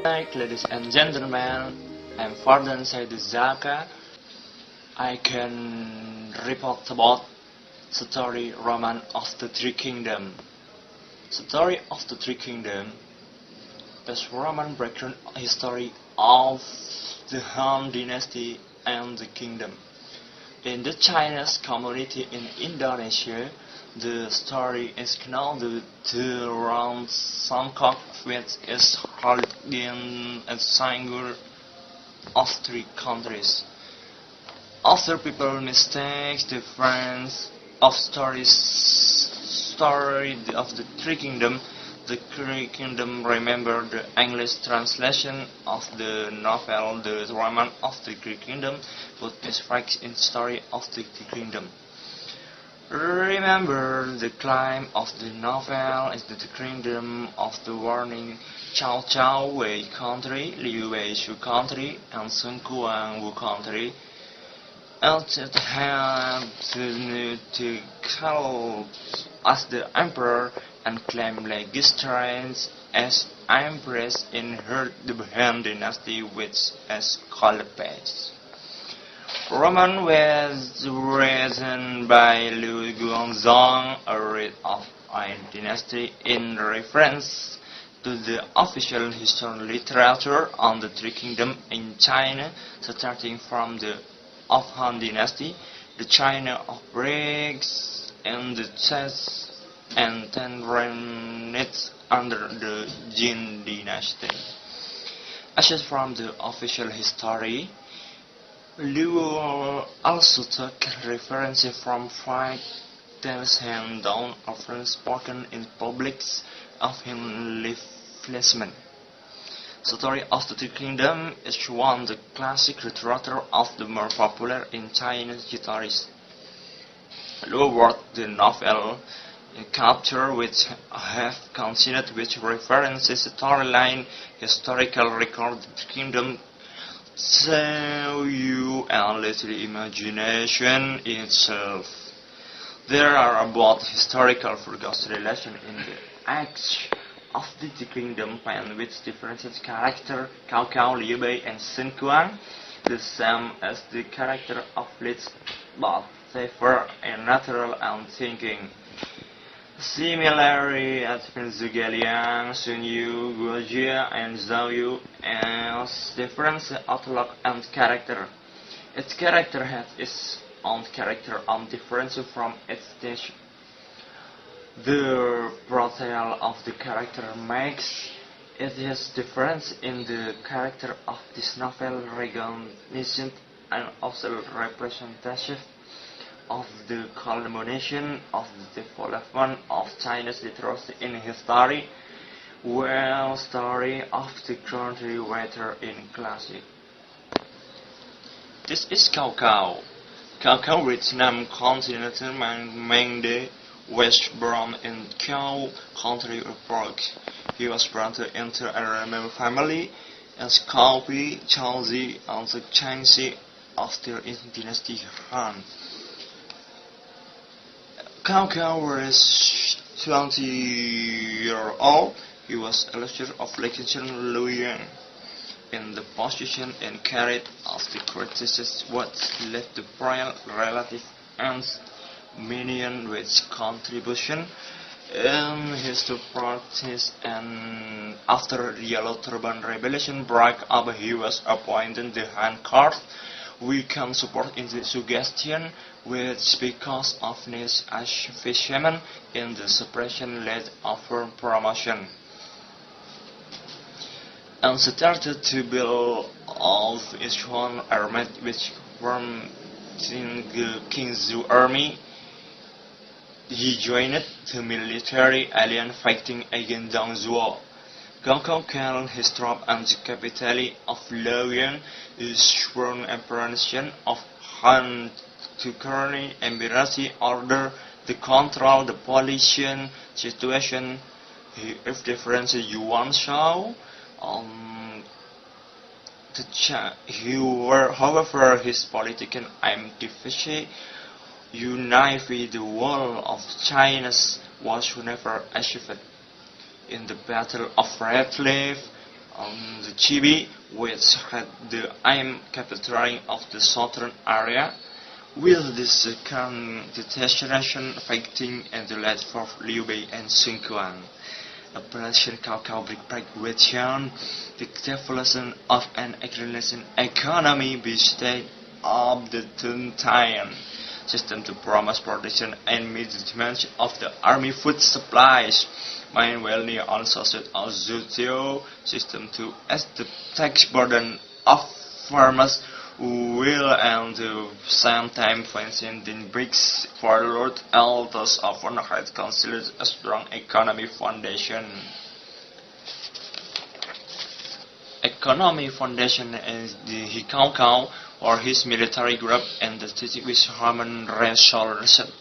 Right, ladies and gentlemen, I'm Fardan Syahidu. I can report about story Roman of the Three Kingdoms. Story of the Three Kingdoms is Roman background history of the Han Dynasty and the kingdom. In the Chinese community in Indonesia, the story is connected to around Sangkok, which is holding a single of three countries. Other people mistake the difference of story of the Three Kingdoms. The Three Kingdoms remember the English translation of the novel The Roman of the Three Kingdoms, but mistakes in story of the Three Kingdoms. Remember the claim of the novel is the kingdom of the warning Chao Chao Wei country, Liu Wei Shu country, and Sun Kuang Wu country. And it had to call as the emperor and claim legislations as empress in her the Han dynasty, which is called peace. Roman was written by Liu Guangzhong, a read of Han dynasty in reference to the official historical literature on the Three Kingdoms in China, starting from the of Han dynasty, the China of bricks, and the chess, and then reigned under the Jin dynasty. Aside from the official history, Liu also took references from five tales handed down, often spoken in public of his leaflessment. Story of the Three Kingdoms is one of the classic literature of the more popular in Chinese guitarists. Liu wrote the novel in chapters which have considered which references storyline, historical record of the kingdom, so you a little imagination itself. There are about historical forgotten relation in the acts of the kingdom and which differences character Cao Cao, Liu Bei, and Sun Kuang, the same as the character of Blitz, but safer and natural and thinking. Similarly, as Zhuge Liang, Sun Yu, Guo Jie, and Zhao Yu, as different outlook and character. Its character has its own character and difference from its stage. The portrayal of the character makes it has difference in the character of this novel recognizant and also representative of the culmination of the development of Chinese literacy in history, while story of the country later in classic. This is Cao Cao. Cao Cao Vietnam continental Mangde was born in Kiao country of Park. He was born into a Roman family as Cao Pi, Chao Zi, and the Changxi after in dynasty Han. Cao Cao was 20 years old. He was elected of Legion Luoyang in the position and carried out the criticism what left the royal relative and minion with contribution in his practice, and after the Yellow Turban Rebellion broke up, he was appointed the Han Court. We can support in the suggestion which because of his achievement in the suppression led after promotion and started to build of his own army which formed the King's army. He joined the military alliance fighting against Dong Zhuo. Cao Cao killed his troops and the capital of Luoyang is sworn emperorship of Han to current embassy order to control the politician situation. He if difference Yuan Shao however his political ambition unite with the world of China was never achieved. In the Battle of Red Cliff, The Chibi, which had the aim capturing of the southern area, with this contestation fighting and the led for Liu Bei and Sun Quan. Operation Cao Breakdown, the devolution of an agrarian economy based of the Tuntian system to promote production and meet the demands of the army food supplies. Meanwhile, Nia also set a Zutio system to ease the tax burden of farmers will and the same time function in bricks for Lord Elders of one had considered a strong economy foundation. Economy foundation is the Hikau or his military group and the city with human resources.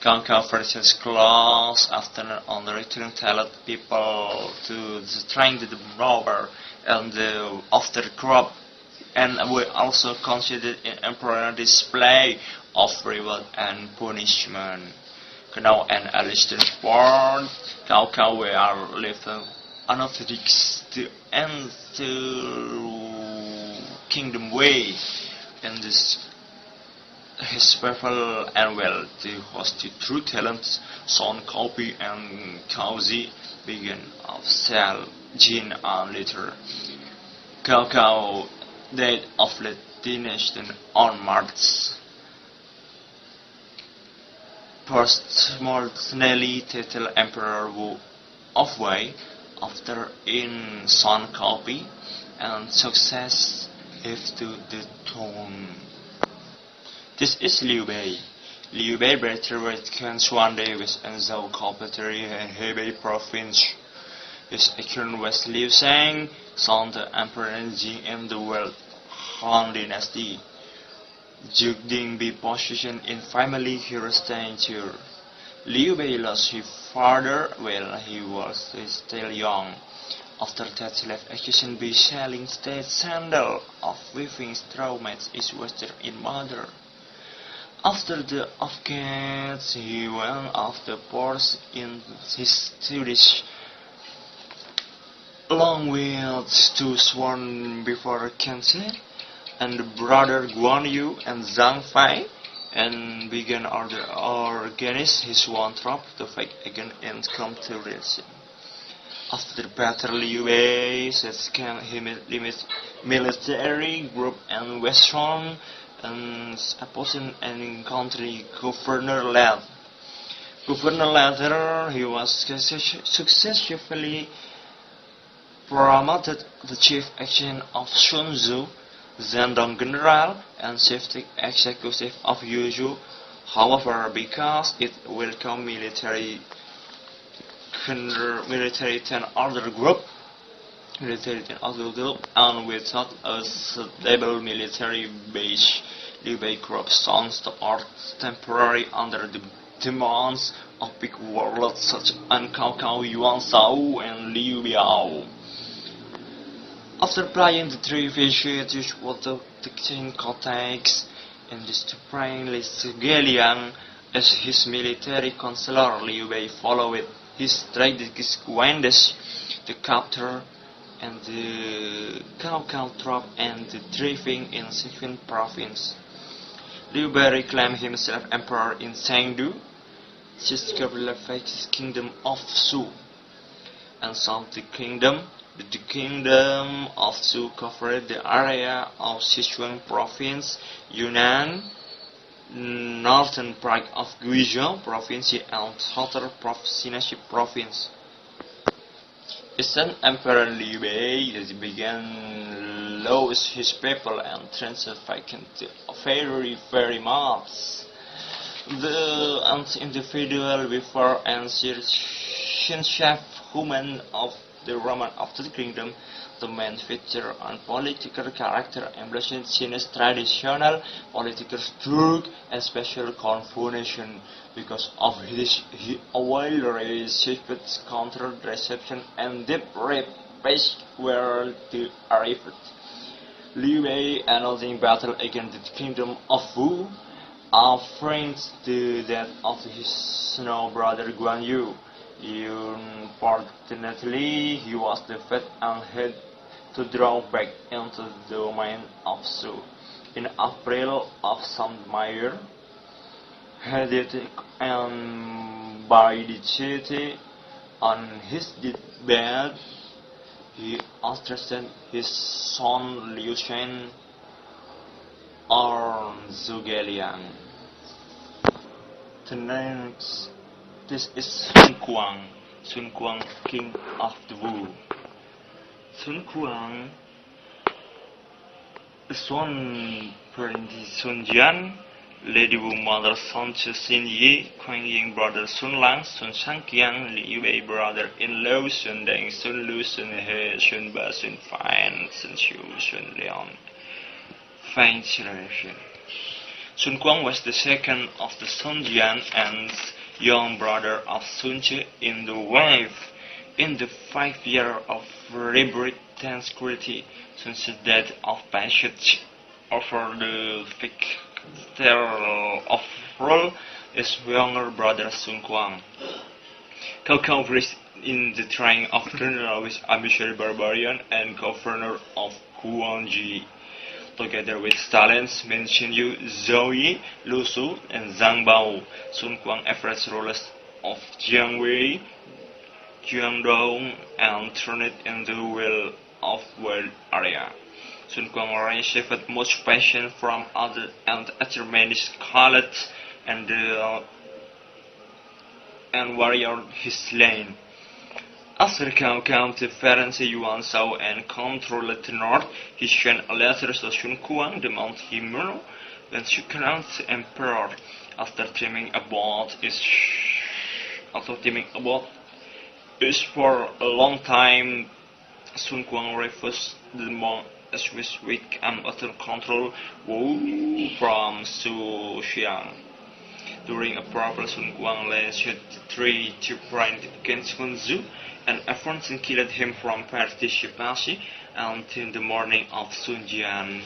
Cao versus class after on the return talent people to train the robber and the after crop, and we also considered an emperor display of reward and punishment. Now an Alistair born Cao were living another to end to kingdom way, and this his people and wealthy hosted true talents Son Copy and Kauzi began of Sal Jin and later Cao died of the dynasty on March. Posthumously titled Emperor Wu of Wei after in Son Copy and success if to the throne. This is Liu Bei. Liu Bei betrayed one day withEnzhou Capital and Hebei province. His account was Liu Sheng, son the Emperor Jing in the world Han Dynasty. Judging the position in family heritage, Liu Bei lost his father while he was still young. After that, left accusation by selling state sandal of weaving straw mats is wasted in mother. After the Afghans, he went off the ports in his studies, along with two sworn before cancer, and brother Guan Yu and Zhang Fei, and began organize his one troop to fight against counteraction. After the battle, Liu Bei set his military group and Western and opposing and country governor led. Later, he was successfully promoted the chief agent of Sun Tzu, Zhendong General, and chief executive of Yuzhou. However, because it welcomed military 10 other group, and without a stable military base, Liu Bei group sons to art temporary under the demands of big warlords such as Cao Yuan Shao and Liu Biao. After playing the three fishes with the Qing contacts and disciplined Galian as his military counselor, Liu Bei followed his strategic guidance to capture and the Cao troop and the driving in Sichuan province. Liu Bei reclaimed himself emperor in Syahidu, his kingdom of Shu, and sought the kingdom. The kingdom of Shu covered the area of Sichuan province, Yunnan, northern part of Guizhou province, and southern Xinjiang province. Eastern Emperor Liu Bei began lose his people and transferred very much. The individual before ancient chef human of the Roman of the kingdom, the main feature and political character embracing Chinese traditional political structure and special configuration because of his well secret counter reception and deep rape-based where to arrive. Liu Bei announcing battle against the kingdom of Wu, offering the death of his snow brother Guan Yu. Unfortunately, he was defeated and to draw back into the domain of Shu. In April of some year, headed and by the city on his deathbed, he instructed his son Liu Shen or Zhuge. The next, this is Sun Kuang, king of the Wu. Sun Kuang, the son Prince Sun Jian, Lady Wu mother Sun Chu Xin Yi, Kuang Ying brother Sun Lang, Sun Shangqiang, Li Wei brother-in-law Sun Deng, Sun Lu, Sun He, Sun Ba, Sun Fan, Sun Xiu, Sun Liang. Fine generation. Sun Kuang was the second of the Sun Jian and young brother of Sun Chu in the wave. In the 5 years of rebirth and security, since the death of passage over the victor of rule, his younger brother Sun Kuang. Cao reached in the train of general with ambitious barbarian and governor of Guangxi. Together with Stalins, Min Xinyu, Zhou Yi, Lu Su, and Zhang Bao, Sun Kuang averaged rulers of Jiangwei, Jiangdong, and turned it into the will of world area. Sun Kuang received much passion from other and after many scholars and warrior his slain. After Cao defeated Yuan Shao and controlled the north, he sent a letter to Sun Kuang, demanding him when she crowned the emperor. After dreaming about it for a long time, Sun Kuang refused the monk as weak and utter control Wu from Su Xiang. During a problem, Sun Kuang led 3 to fight against Hun Zu, and affronted killed him from participation until the morning of Sun Jian.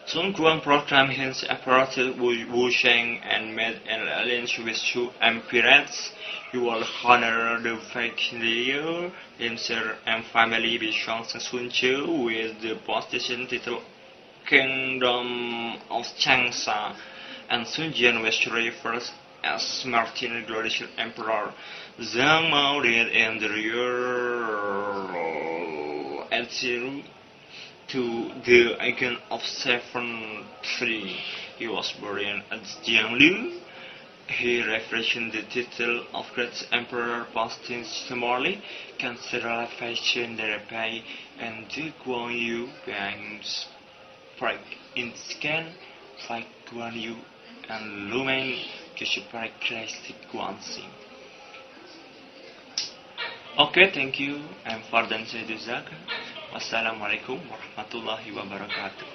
Sun Kuang proclaimed his emperor Wu Sheng and made an alliance with Shu Empress. He will honor the family, himself and family beyond Sun Chu with the possession title Kingdom of Changsha, and Sun Jian was referred as Martin Glorious Emperor. Zhang Mao died in the year 80 to the age of 73. He was buried at Jianglu. He refreshed the title of Great Emperor posthumously, considered fashion therapy, and the Guan Yu beings break in scan like Guan Yu and Lumen to super classic Guanxi. Okay, thank you. I'm Fardan Syahidu. Wassalamualaikum warahmatullahi wabarakatuh.